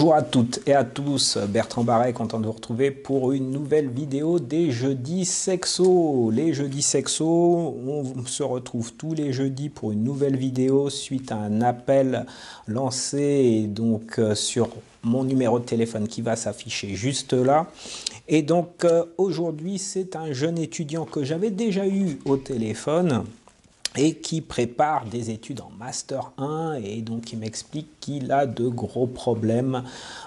Bonjour à toutes et à tous, Bertrand Barret, content de vous retrouver pour une nouvelle vidéo des jeudis sexo. Les jeudis sexo, on se retrouve tous les jeudis pour une nouvelle vidéo suite à un appel lancé donc sur mon numéro de téléphone qui va s'afficher juste là. Et donc aujourd'hui, c'est un jeune étudiant que j'avais déjà eu au téléphone et qui prépare des études en Master 1 et donc il m'explique qu'il a de gros problèmes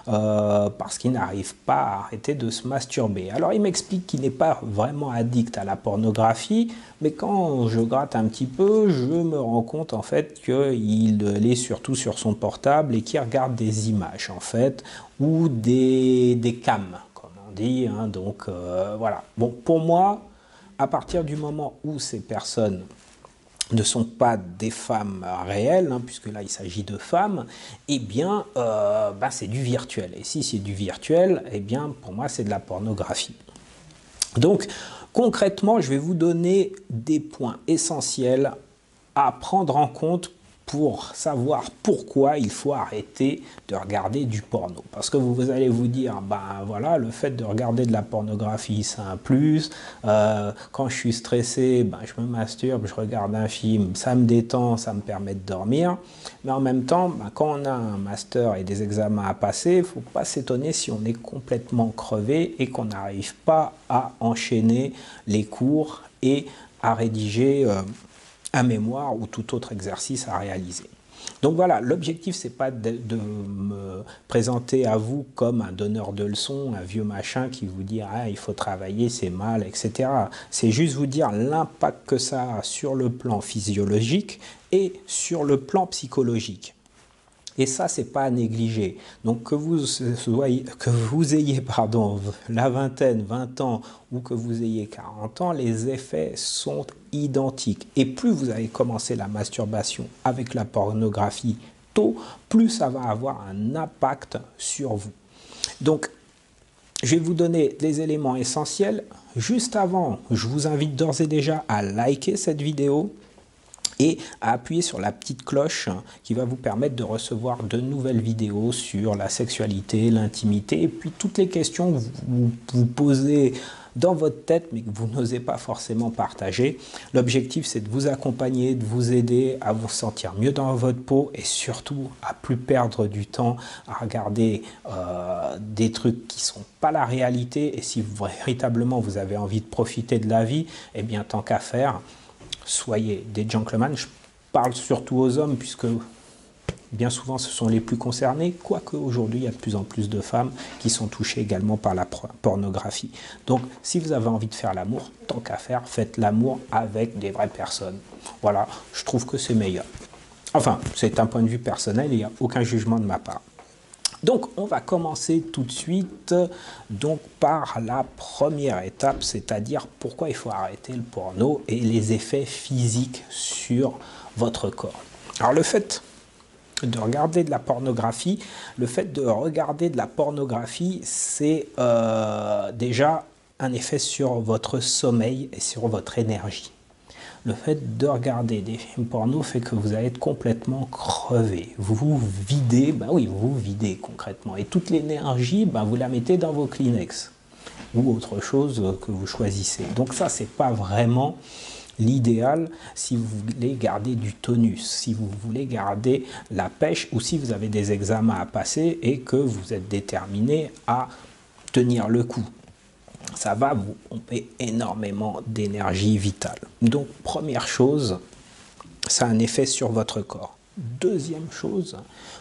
parce qu'il n'arrive pas à arrêter de se masturber. Alors il m'explique qu'il n'est pas vraiment addict à la pornographie, mais quand je gratte un petit peu, je me rends compte en fait qu'il est surtout sur son portable et qu'il regarde des images en fait, ou des cams, comme on dit, hein. Donc voilà. Bon, pour moi, à partir du moment où ces personnes ne sont pas des femmes réelles, hein, puisque là il s'agit de femmes, eh bien c'est du virtuel. Et si c'est du virtuel, eh bien pour moi c'est de la pornographie. Donc concrètement, je vais vous donner des points essentiels à prendre en compte pour savoir pourquoi il faut arrêter de regarder du porno. Parce que vous allez vous dire, ben voilà, le fait de regarder de la pornographie, c'est un plus. Quand je suis stressé, ben, je me masturbe, je regarde un film, ça me détend, ça me permet de dormir. Mais en même temps, ben, quand on a un master et des examens à passer, il ne faut pas s'étonner si on est complètement crevé et qu'on n'arrive pas à enchaîner les cours et à rédiger un mémoire ou tout autre exercice à réaliser. Donc voilà, l'objectif, c'est pas de me présenter à vous comme un donneur de leçons, un vieux machin qui vous dit ah, il faut travailler, c'est mal, etc. C'est juste vous dire l'impact que ça a sur le plan physiologique et sur le plan psychologique. Et ça, c'est pas à négliger. Donc que vous ayez la vingtaine, 20 ans ou que vous ayez 40 ans, les effets sont identiques. Et plus vous avez commencé la masturbation avec la pornographie tôt, plus ça va avoir un impact sur vous. Donc, je vais vous donner les éléments essentiels. Juste avant, je vous invite d'ores et déjà à liker cette vidéo et à appuyer sur la petite cloche qui va vous permettre de recevoir de nouvelles vidéos sur la sexualité, l'intimité, et puis toutes les questions que vous posez dans votre tête, mais que vous n'osez pas forcément partager. L'objectif, c'est de vous accompagner, de vous aider à vous sentir mieux dans votre peau et surtout à plus perdre du temps à regarder des trucs qui ne sont pas la réalité. Et si véritablement vous avez envie de profiter de la vie, eh bien tant qu'à faire, soyez des gentlemen. Je parle surtout aux hommes puisque bien souvent ce sont les plus concernés, quoique aujourd'hui il y a de plus en plus de femmes qui sont touchées également par la pornographie. Donc si vous avez envie de faire l'amour, tant qu'à faire, faites l'amour avec des vraies personnes. Voilà, je trouve que c'est meilleur. Enfin, c'est un point de vue personnel, il n'y a aucun jugement de ma part. Donc, on va commencer tout de suite donc, par la première étape, c'est-à-dire pourquoi il faut arrêter le porno et les effets physiques sur votre corps. Alors, le fait de regarder de la pornographie, c'est déjà un effet sur votre sommeil et sur votre énergie. Le fait de regarder des films porno fait que vous allez être complètement crevé. Vous vous videz, ben oui, vous vous videz concrètement. Et toute l'énergie, ben vous la mettez dans vos Kleenex ou autre chose que vous choisissez. Donc ça, c'est pas vraiment l'idéal si vous voulez garder du tonus, si vous voulez garder la pêche ou si vous avez des examens à passer et que vous êtes déterminé à tenir le coup. Ça va vous pomper énormément d'énergie vitale. Donc, première chose, ça a un effet sur votre corps. Deuxième chose,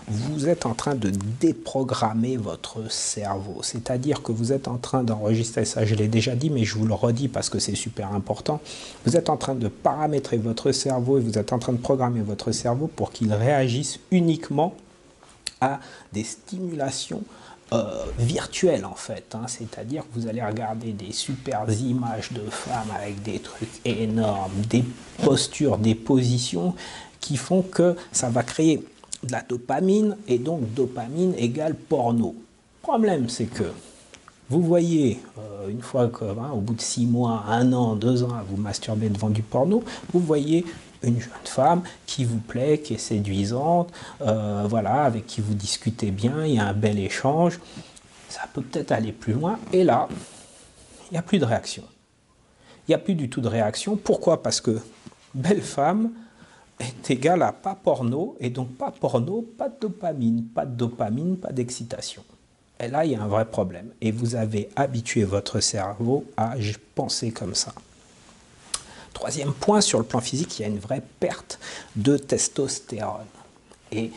vous êtes en train de déprogrammer votre cerveau. C'est-à-dire que vous êtes en train d'enregistrer, ça je l'ai déjà dit, mais je vous le redis parce que c'est super important. Vous êtes en train de paramétrer votre cerveau et vous êtes en train de programmer votre cerveau pour qu'il réagisse uniquement à des stimulations virtuel en fait, hein. C'est-à-dire que vous allez regarder des super images de femmes avec des trucs énormes, des postures, des positions qui font que ça va créer de la dopamine et donc dopamine égale porno. Le problème c'est que vous voyez, une fois que, au bout de 6 mois, 1 an, 2 ans à vous masturber devant du porno, vous voyez une jeune femme qui vous plaît, qui est séduisante, voilà, avec qui vous discutez bien, il y a un bel échange, ça peut peut-être aller plus loin, et là, il n'y a plus de réaction. Il n'y a plus du tout de réaction. Pourquoi? Parce que belle femme est égale à pas porno, et donc pas porno, pas de dopamine, pas d'excitation. Et là, il y a un vrai problème. Et vous avez habitué votre cerveau à penser comme ça. Troisième point, sur le plan physique, il y a une vraie perte de testostérone. Et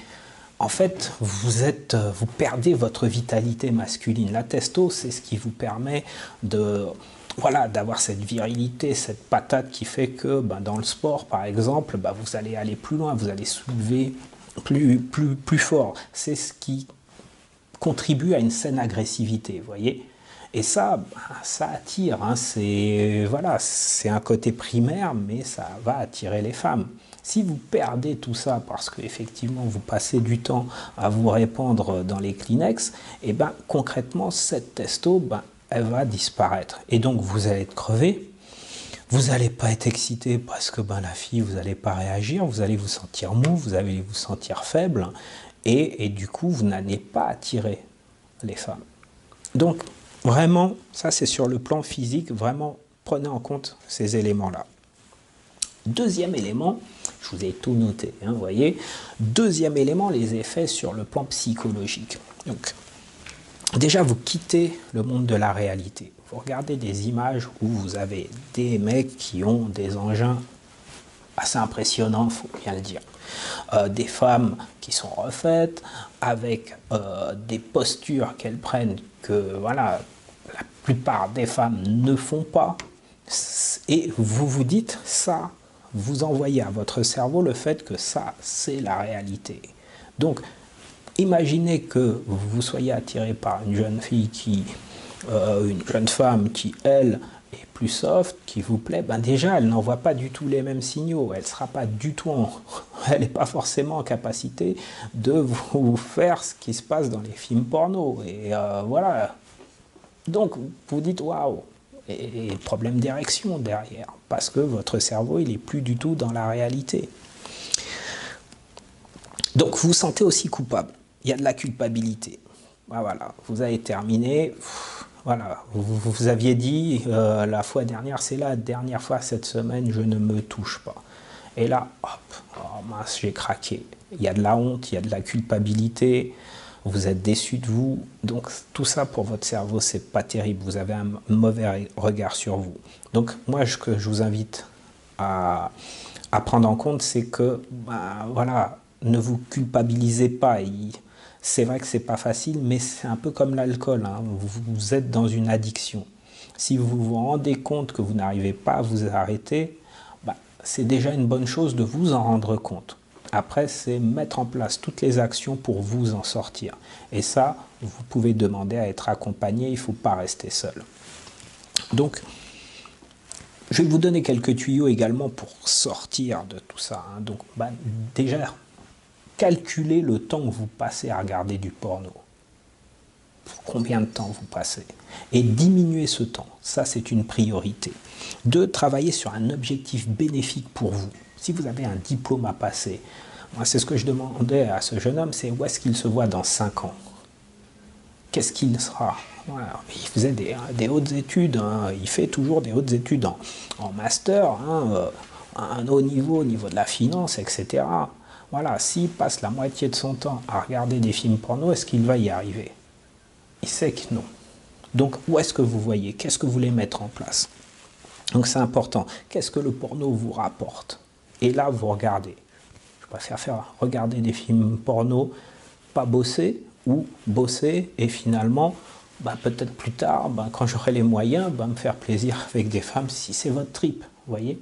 en fait, vous perdez votre vitalité masculine. La testo, c'est ce qui vous permet de, voilà, d'avoir cette virilité, cette patate qui fait que dans le sport, par exemple, vous allez aller plus loin, vous allez soulever plus fort. C'est ce qui contribue à une saine agressivité, vous voyez. Et ça attire, hein, c'est un côté primaire, mais ça va attirer les femmes. Si vous perdez tout ça parce qu'effectivement vous passez du temps à vous répandre dans les Kleenex, et concrètement cette testo, elle va disparaître. Et donc vous allez être crevé, vous n'allez pas être excité parce que la fille, vous n'allez pas réagir, vous allez vous sentir mou, vous allez vous sentir faible, et du coup vous n'allez pas attirer les femmes. Donc vraiment, ça c'est sur le plan physique, vraiment prenez en compte ces éléments-là. Deuxième élément, je vous ai tout noté, hein, vous voyez. Deuxième élément, les effets sur le plan psychologique. Donc, déjà, vous quittez le monde de la réalité. Vous regardez des images où vous avez des mecs qui ont des engins assez impressionnants, il faut bien le dire. Des femmes qui sont refaites, avec des postures qu'elles prennent que, voilà, la plupart des femmes ne font pas. Et vous vous dites, ça, vous envoyez à votre cerveau le fait que ça, c'est la réalité. Donc, imaginez que vous soyez attiré par une jeune fille une jeune femme qui, elle, est plus soft, qui vous plaît. Déjà, elle n'envoie pas du tout les mêmes signaux. Elle sera pas du tout elle n'est pas forcément en capacité de vous faire ce qui se passe dans les films porno. Et voilà. Donc, vous dites, waouh! Et problème d'érection derrière, parce que votre cerveau, il n'est plus du tout dans la réalité. Donc, vous vous sentez aussi coupable. Il y a de la culpabilité. Voilà, vous avez terminé. Voilà, vous aviez dit la fois dernière, c'est la dernière fois cette semaine, je ne me touche pas. Et là, hop, oh mince, j'ai craqué. Il y a de la honte, il y a de la culpabilité. Vous êtes déçu de vous, donc tout ça pour votre cerveau, c'est pas terrible. Vous avez un mauvais regard sur vous. Donc moi, ce que je vous invite à prendre en compte, c'est que, voilà, ne vous culpabilisez pas. C'est vrai que c'est pas facile, mais c'est un peu comme l'alcool. Hein. Vous êtes dans une addiction. Si vous vous rendez compte que vous n'arrivez pas à vous arrêter, c'est déjà une bonne chose de vous en rendre compte. Après, c'est mettre en place toutes les actions pour vous en sortir. Et ça, vous pouvez demander à être accompagné, il ne faut pas rester seul. Donc, je vais vous donner quelques tuyaux également pour sortir de tout ça. Hein. Donc, déjà, calculez le temps que vous passez à regarder du porno. Combien de temps vous passez? Et diminuer ce temps, ça c'est une priorité. 2, travailler sur un objectif bénéfique pour vous. Si vous avez un diplôme à passer, moi c'est ce que je demandais à ce jeune homme, c'est où est-ce qu'il se voit dans 5 ans? Qu'est-ce qu'il sera? Voilà. Il faisait des hautes études, hein. Il fait toujours des hautes études en master, hein, à un haut niveau, au niveau de la finance, etc. Voilà, s'il passe la moitié de son temps à regarder des films porno, est-ce qu'il va y arriver? Il sait que non. Donc, où est-ce que vous voyez? Qu'est-ce que vous voulez mettre en place? Donc, c'est important. Qu'est-ce que le porno vous rapporte? Et là, vous regardez. Je préfère regarder des films porno, pas bosser, ou bosser, et finalement, peut-être plus tard, quand j'aurai les moyens, me faire plaisir avec des femmes, si c'est votre trip, vous voyez?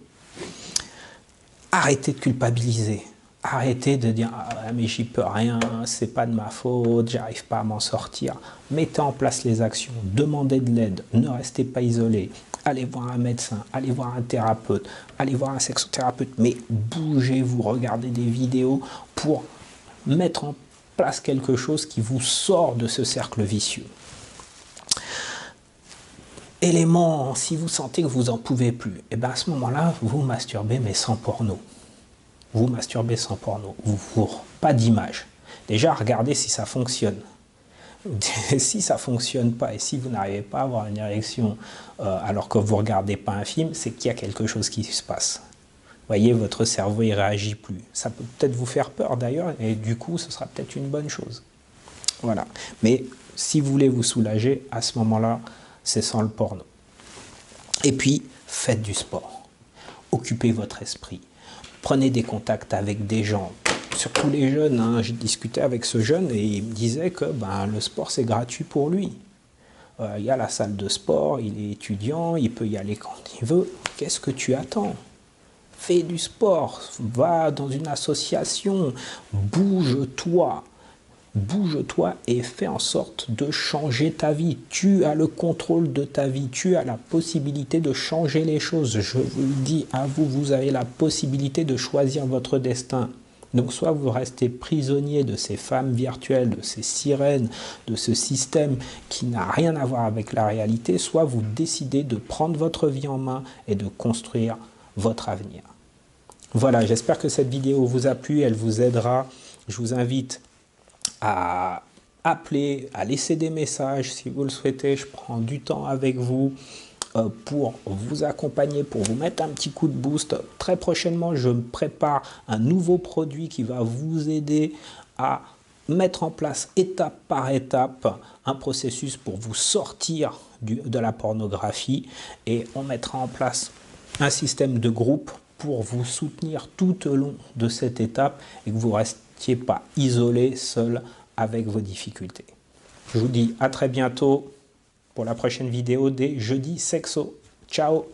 Arrêtez de culpabiliser. Arrêtez de dire ah, mais j'y peux rien, c'est pas de ma faute, j'arrive pas à m'en sortir. Mettez en place les actions, demandez de l'aide, ne restez pas isolé. Allez voir un médecin, allez voir un thérapeute, allez voir un sexothérapeute, mais bougez-vous, regardez des vidéos pour mettre en place quelque chose qui vous sort de ce cercle vicieux. Élément, si vous sentez que vous n'en pouvez plus, et à ce moment-là, vous masturbez mais sans porno. vous masturbez sans porno, pas d'image. Déjà, regardez si ça fonctionne. Si ça ne fonctionne pas et si vous n'arrivez pas à avoir une érection alors que vous ne regardez pas un film, c'est qu'il y a quelque chose qui se passe. Vous voyez, votre cerveau ne réagit plus. Ça peut peut-être vous faire peur d'ailleurs et du coup, ce sera peut-être une bonne chose. Voilà. Mais si vous voulez vous soulager, à ce moment-là, c'est sans le porno. Et puis, faites du sport. Occupez votre esprit. Prenez des contacts avec des gens. Surtout les jeunes, hein. J'ai discuté avec ce jeune et il me disait que le sport c'est gratuit pour lui. Il y a la salle de sport, il est étudiant, il peut y aller quand il veut. Qu'est-ce que tu attends? Fais du sport, va dans une association, bouge-toi. Bouge-toi et fais en sorte de changer ta vie. Tu as le contrôle de ta vie, tu as la possibilité de changer les choses. Je vous le dis à vous, vous avez la possibilité de choisir votre destin. Donc soit vous restez prisonnier de ces femmes virtuelles, de ces sirènes, de ce système qui n'a rien à voir avec la réalité, soit vous décidez de prendre votre vie en main et de construire votre avenir. Voilà, j'espère que cette vidéo vous a plu, elle vous aidera. Je vous invite à appeler, à laisser des messages si vous le souhaitez. Je prends du temps avec vous pour vous accompagner, pour vous mettre un petit coup de boost. Très prochainement, je me prépare un nouveau produit qui va vous aider à mettre en place étape par étape un processus pour vous sortir de la pornographie, et on mettra en place un système de groupe pour vous soutenir tout au long de cette étape et que vous ne restiez pas isolé, seul avec vos difficultés. Je vous dis à très bientôt pour la prochaine vidéo des jeudis sexo. Ciao!